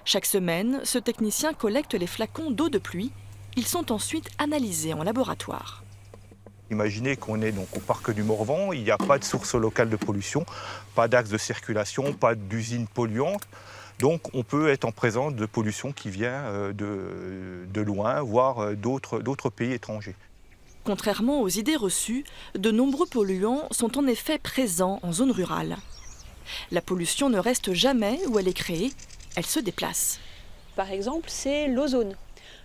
Chaque semaine, ce technicien collecte les flacons d'eau de pluie. Ils sont ensuite analysés en laboratoire. Imaginez qu'on est donc au parc du Morvan, il n'y a pas de source locale de pollution, pas d'axe de circulation, pas d'usine polluante. Donc on peut être en présence de pollution qui vient de loin, voire d'autres pays étrangers. Contrairement aux idées reçues, de nombreux polluants sont en effet présents en zone rurale. La pollution ne reste jamais où elle est créée, elle se déplace. Par exemple, c'est l'ozone.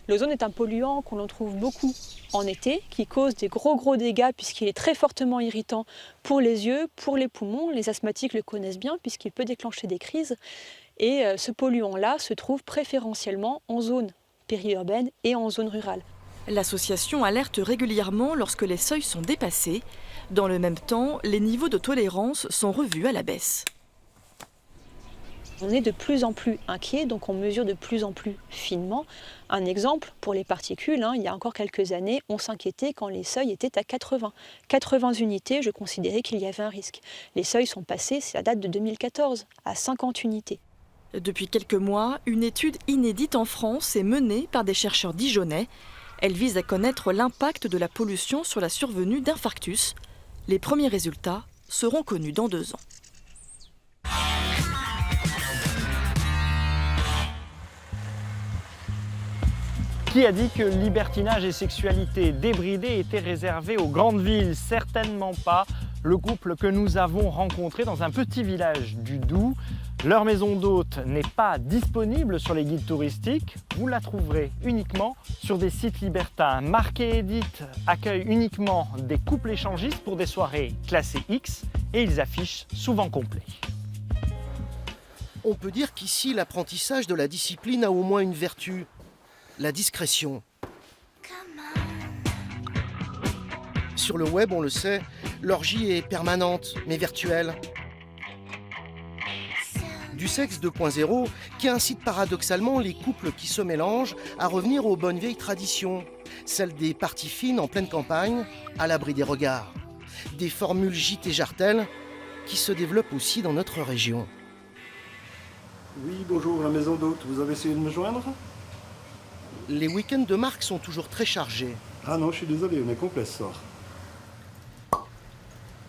L'ozone est un polluant qu'on en trouve beaucoup en été, qui cause des gros dégâts puisqu'il est très fortement irritant pour les yeux, pour les poumons. Les asthmatiques le connaissent bien puisqu'il peut déclencher des crises. Et ce polluant-là se trouve préférentiellement en zone périurbaine et en zone rurale. L'association alerte régulièrement lorsque les seuils sont dépassés. Dans le même temps, les niveaux de tolérance sont revus à la baisse. On est de plus en plus inquiet, donc on mesure de plus en plus finement. Un exemple, pour les particules, il y a encore quelques années, on s'inquiétait quand les seuils étaient à 80. 80 unités, je considérais qu'il y avait un risque. Les seuils sont passés, ça date de 2014, à 50 unités. Depuis quelques mois, une étude inédite en France est menée par des chercheurs dijonnais. Elle vise à connaître l'impact de la pollution sur la survenue d'infarctus. Les premiers résultats seront connus dans 2 ans. Qui a dit que libertinage et sexualité débridée étaient réservés aux grandes villes? Certainement pas. Le couple que nous avons rencontré dans un petit village du Doubs, leur maison d'hôte n'est pas disponible sur les guides touristiques. Vous la trouverez uniquement sur des sites libertins. Marc et Edith accueillent uniquement des couples échangistes pour des soirées classées X et ils affichent souvent complets. On peut dire qu'ici, l'apprentissage de la discipline a au moins une vertu. La discrétion. Sur le web, on le sait, l'orgie est permanente, mais virtuelle. Du sexe 2.0 qui incite paradoxalement les couples qui se mélangent à revenir aux bonnes vieilles traditions, celles des parties fines en pleine campagne, à l'abri des regards. Des formules gîtes et jartelles qui se développent aussi dans notre région. Oui, bonjour, la maison d'hôte, vous avez essayé de me joindre? Les week-ends de Marc sont toujours très chargés. Ah non, je suis désolé, on est complet ce soir.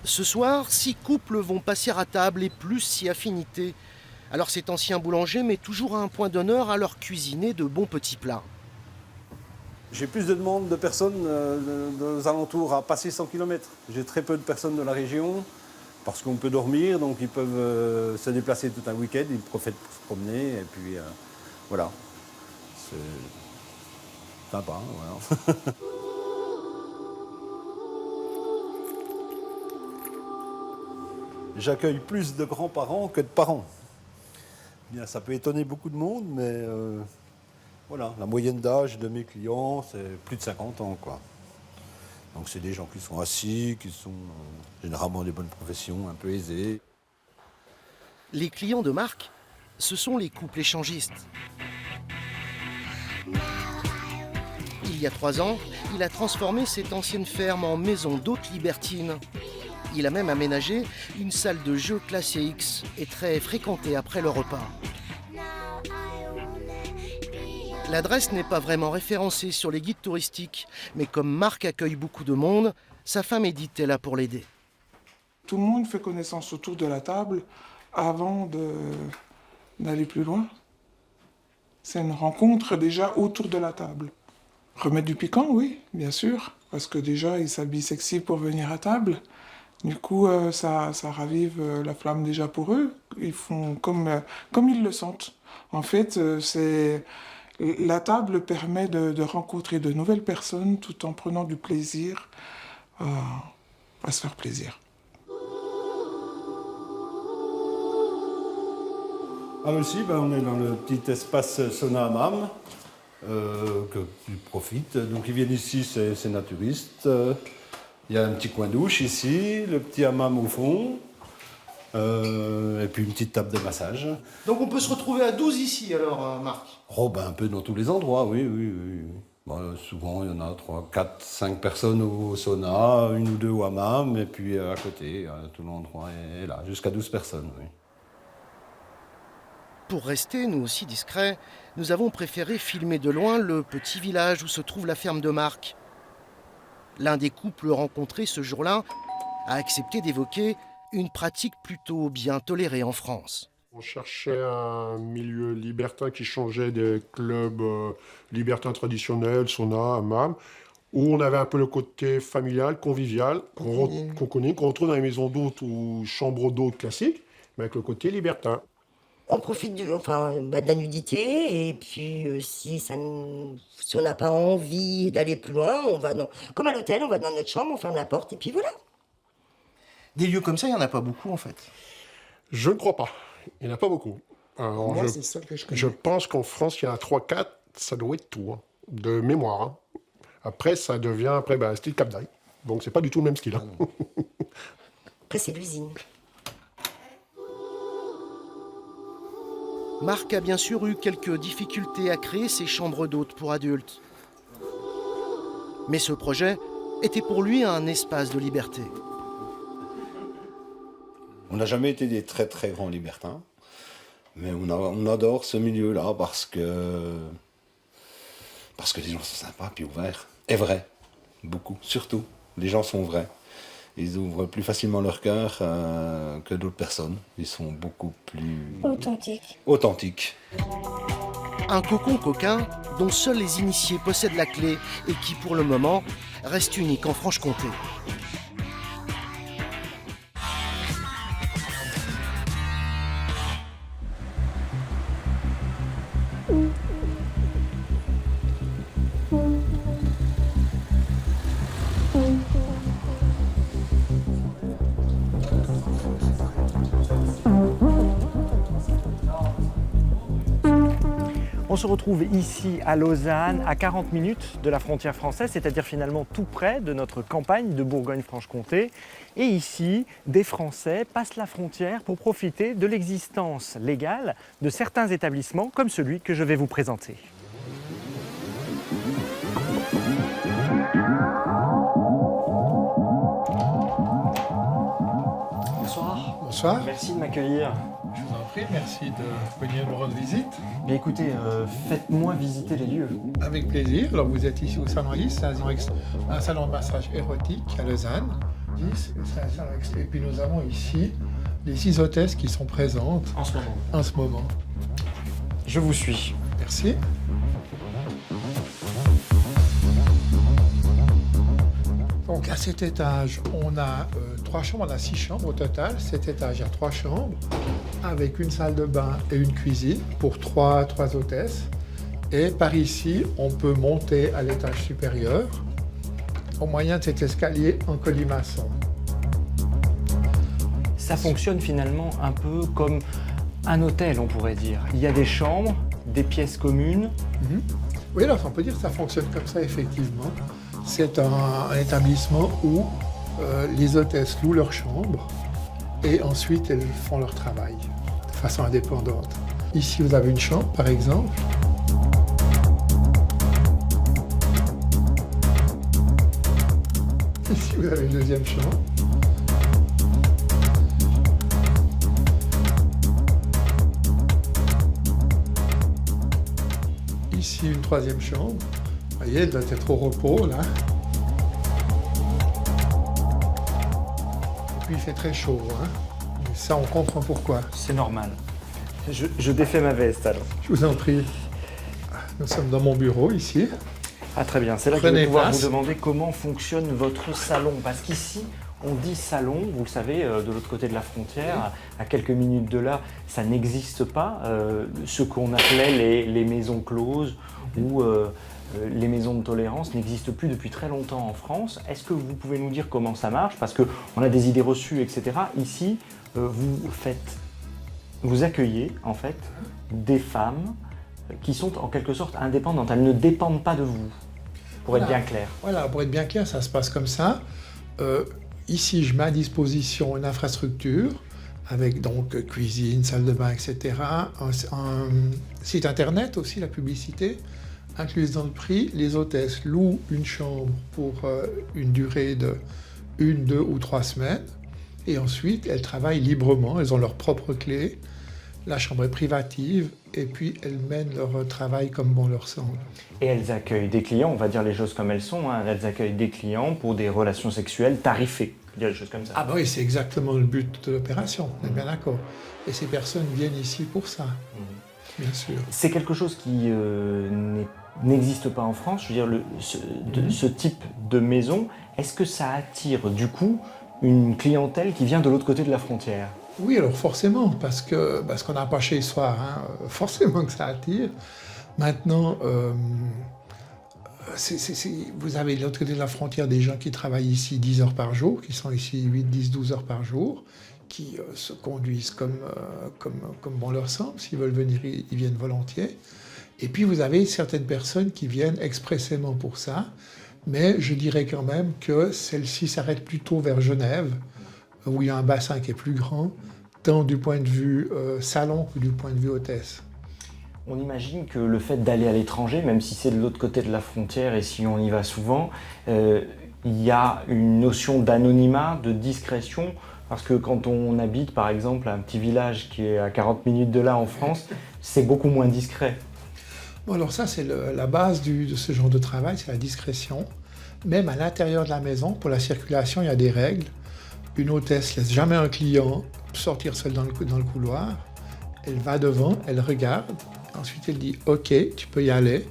Ce soir, 6 couples vont passer à table et plus si affinités. Alors cet ancien boulanger met toujours un point d'honneur à leur cuisiner de bons petits plats. J'ai plus de demandes de personnes aux alentours à passer 100 km. J'ai très peu de personnes de la région, parce qu'on peut dormir, donc ils peuvent se déplacer tout un week-end, ils profitent pour se promener, et puis voilà. C'est sympa, voilà. J'accueille plus de grands-parents que de parents. Bien, ça peut étonner beaucoup de monde, mais voilà, la moyenne d'âge de mes clients, c'est plus de 50 ans, quoi. Donc c'est des gens qui sont assis, qui sont généralement des bonnes professions, un peu aisées. Les clients de Marc, ce sont les couples échangistes. Il y a 3 ans, il a transformé cette ancienne ferme en maison d'hôte libertine. Il a même aménagé une salle de jeu classée X et très fréquentée après le repas. L'adresse n'est pas vraiment référencée sur les guides touristiques, mais comme Marc accueille beaucoup de monde, sa femme Edith est là pour l'aider. Tout le monde fait connaissance autour de la table avant d'aller plus loin. C'est une rencontre déjà autour de la table. Remettre du piquant, oui, bien sûr, parce que déjà, ils s'habillent sexy pour venir à table. Du coup, ça ravive la flamme déjà pour eux. Ils font comme ils le sentent. En fait, la table permet de rencontrer de nouvelles personnes tout en prenant du plaisir à se faire plaisir. Ah aussi, on est dans le petit espace sauna hammam que ils profitent. Donc ils viennent ici, c'est naturiste. Il y a un petit coin douche ici, le petit hammam au fond, et puis une petite table de massage. Donc on peut se retrouver à 12 ici alors, Marc? Oh, un peu dans tous les endroits, oui. Souvent, il y en a 3, 4, 5 personnes au sauna, 1 ou 2 au hammam, et puis à côté, tout l'endroit est là, jusqu'à 12 personnes, oui. Pour rester, nous aussi, discrets, nous avons préféré filmer de loin le petit village où se trouve la ferme de Marc. L'un des couples rencontrés ce jour-là a accepté d'évoquer une pratique plutôt bien tolérée en France. On cherchait un milieu libertin qui changeait des clubs libertins traditionnels, sauna, hammam, où on avait un peu le côté familial, convivial, qu'on connaît, qu'on retrouve dans les maisons d'hôtes ou chambres d'hôtes classiques, mais avec le côté libertin. On profite de la nudité, et puis si on n'a pas envie d'aller plus loin, on va comme à l'hôtel, on va dans notre chambre, on ferme la porte, et puis voilà. Des lieux comme ça, il n'y en a pas beaucoup en fait. Je ne crois pas. Il n'y en a pas beaucoup. Alors, Moi, c'est le seul que je connais. Je pense qu'en France, il y en a 3-4, ça doit être tout, de mémoire. Après, ça devient style Cap d'Aille. Donc, c'est pas du tout le même style. Après, c'est l'usine. Marc a bien sûr eu quelques difficultés à créer ces chambres d'hôtes pour adultes. Mais ce projet était pour lui un espace de liberté. On n'a jamais été des très très grands libertins, mais on adore ce milieu-là parce que les gens sont sympas puis ouverts. Et vrais, beaucoup, surtout. Les gens sont vrais. Ils ouvrent plus facilement leur cœur que d'autres personnes. Ils sont beaucoup plus... authentiques. Un cocon coquin dont seuls les initiés possèdent la clé et qui, pour le moment, reste unique en Franche-Comté. On se retrouve ici à Lausanne, à 40 minutes de la frontière française, c'est-à-dire finalement tout près de notre campagne de Bourgogne-Franche-Comté. Et ici, des Français passent la frontière pour profiter de l'existence légale de certains établissements comme celui que je vais vous présenter. Bonsoir. Bonsoir. Merci de m'accueillir. Je vous en prie, merci de venir nous rendre visite. Bien écoutez, faites-moi visiter les lieux. Avec plaisir. Alors vous êtes ici au Salon Lys, un salon de massage érotique à Lausanne. Et puis nous avons ici les 6 hôtesses qui sont présentes en ce moment. Je vous suis. Merci. Donc à cet étage, on a 3 chambres, on a 6 chambres au total. Cet étage a 3 chambres avec une salle de bain et une cuisine pour 3 hôtesses. Et par ici, on peut monter à l'étage supérieur au moyen de cet escalier en colimaçon. Ça fonctionne finalement un peu comme un hôtel, on pourrait dire. Il y a des chambres, des pièces communes. Oui, alors on peut dire que ça fonctionne comme ça, effectivement. C'est un établissement où les hôtesses louent leur chambre et ensuite elles font leur travail de façon indépendante. Ici, vous avez une chambre, par exemple. Ici, vous avez une deuxième chambre. ici une troisième chambre. Vous voyez, elle doit être au repos, là. Et puis il fait très chaud, hein. Et ça, on comprend pourquoi. C'est normal. Je défais ma veste alors. Je vous en prie. Nous sommes dans mon bureau, ici. Ah très bien, c'est là que je Prenez vais pouvoir place. vous demander comment fonctionne votre salon. Parce qu'ici, on dit salon, vous le savez, de l'autre côté de la frontière, à quelques minutes de là, ça n'existe pas. Ce qu'on appelait les maisons closes ou les maisons de tolérance n'existent plus depuis très longtemps en France. Est-ce que vous pouvez nous dire comment ça marche? Parce qu'on a des idées reçues, etc. Ici, vous accueillez en fait des femmes qui sont en quelque sorte indépendantes. Elles ne dépendent pas de vous, pour être bien clair. Voilà, pour être bien clair, ça se passe comme ça. Ici, je mets à disposition une infrastructure avec donc cuisine, salle de bain, etc. Un site internet aussi, la publicité, incluse dans le prix. Les hôtesses louent une chambre pour une durée de 1, 2 ou 3 semaines. Et ensuite, elles travaillent librement, elles ont leurs propres clés. La chambre est privative et puis elles mènent leur travail comme bon leur semble. Et elles accueillent des clients, on va dire les choses comme elles sont, hein. Elles accueillent des clients pour des relations sexuelles tarifées, dire des choses comme ça. Ah bah oui, c'est exactement le but de l'opération, on est bien d'accord. Et ces personnes viennent ici pour ça, bien sûr. C'est quelque chose qui n'existe pas en France, je veux dire, ce type de maison, est-ce que ça attire du coup une clientèle qui vient de l'autre côté de la frontière? Oui, alors forcément, parce qu'on n'a pas chez soi, hein, forcément que ça attire. Maintenant, vous avez de l'autre côté de la frontière des gens qui travaillent ici 10 heures par jour, qui sont ici 8, 10, 12 heures par jour, qui se conduisent comme bon leur semble. S'ils veulent venir, ils viennent volontiers. Et puis vous avez certaines personnes qui viennent expressément pour ça, mais je dirais quand même que celle-ci s'arrête plutôt vers Genève, où il y a un bassin qui est plus grand, tant du point de vue salon que du point de vue hôtesse. On imagine que le fait d'aller à l'étranger, même si c'est de l'autre côté de la frontière et si on y va souvent, il y a une notion d'anonymat, de discrétion, parce que quand on habite par exemple un petit village qui est à 40 minutes de là en France, c'est beaucoup moins discret. Bon, alors ça, c'est la base de ce genre de travail, c'est la discrétion. Même à l'intérieur de la maison, pour la circulation, il y a des règles. Une hôtesse laisse jamais un client sortir seul dans le couloir. Elle va devant, elle regarde. Ensuite, elle dit « Ok, tu peux y aller »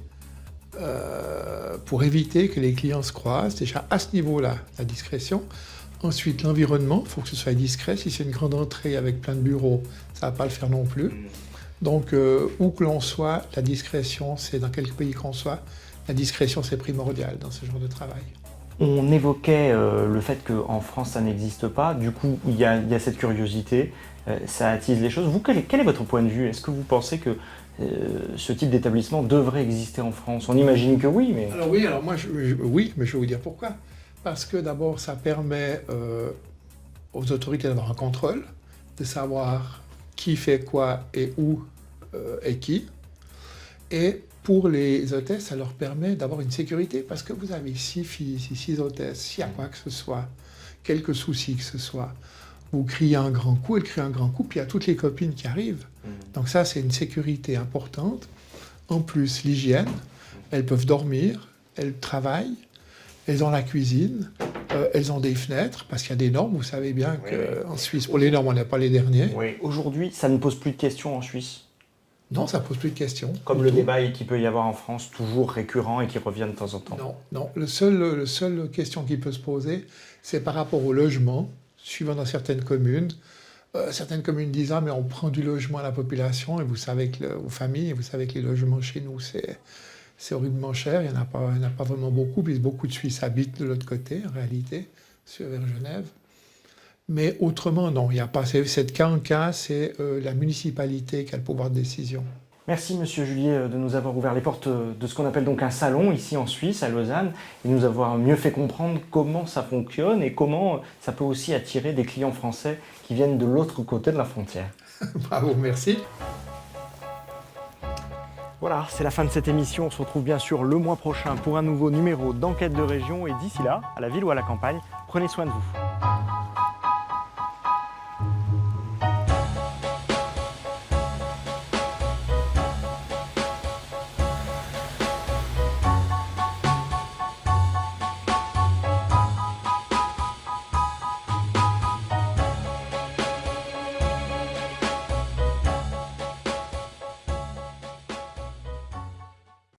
pour éviter que les clients se croisent. Déjà, à ce niveau-là, la discrétion. Ensuite, l'environnement, il faut que ce soit discret. Si c'est une grande entrée avec plein de bureaux, ça ne va pas le faire non plus. Donc, où que l'on soit, la discrétion, c'est dans quel pays qu'on soit, la discrétion, c'est primordial dans ce genre de travail. On évoquait le fait qu'en France, ça n'existe pas. Du coup, il y a cette curiosité, ça attise les choses. Vous, quel est votre point de vue? Est-ce que vous pensez que ce type d'établissement devrait exister en France? On imagine que oui, mais... Alors oui, alors moi, oui, mais je vais vous dire pourquoi. Parce que d'abord, ça permet aux autorités d'avoir un contrôle, de savoir qui fait quoi et où et qui. Et pour les hôtesses, ça leur permet d'avoir une sécurité parce que vous avez 6 filles, 6 hôtesses, s'il y a quoi que ce soit, quelques soucis que ce soit, vous criez un grand coup, elle crie un grand coup, puis il y a toutes les copines qui arrivent. Donc ça, c'est une sécurité importante. En plus, l'hygiène, elles peuvent dormir, elles travaillent, elles ont la cuisine, elles ont des fenêtres, parce qu'il y a des normes, vous savez bien qu'en Suisse, pour les normes, on n'est pas les derniers. Oui. Aujourd'hui, ça ne pose plus de questions en Suisse? Non, ça ne pose plus de questions. Comme le débat qu'il peut y avoir en France, toujours récurrent et qui revient de temps en temps. Non. Le seul question qui peut se poser, c'est par rapport au logement, suivant dans certaines communes. Certaines communes disent « Ah, mais on prend du logement à la population, et vous savez que aux familles, et vous savez que les logements chez nous, c'est horriblement cher, il n'y en a pas vraiment beaucoup, puisque beaucoup de Suisses habitent de l'autre côté, en réalité, vers Genève. Mais autrement, non, il n'y a pas. C'est de cas en cas, c'est la municipalité qui a le pouvoir de décision. Merci Monsieur Julier de nous avoir ouvert les portes de ce qu'on appelle donc un salon ici en Suisse, à Lausanne, et de nous avoir mieux fait comprendre comment ça fonctionne et comment ça peut aussi attirer des clients français qui viennent de l'autre côté de la frontière. Bravo, merci. Voilà, c'est la fin de cette émission. On se retrouve bien sûr le mois prochain pour un nouveau numéro d'Enquête de région. Et d'ici là, à la ville ou à la campagne, prenez soin de vous.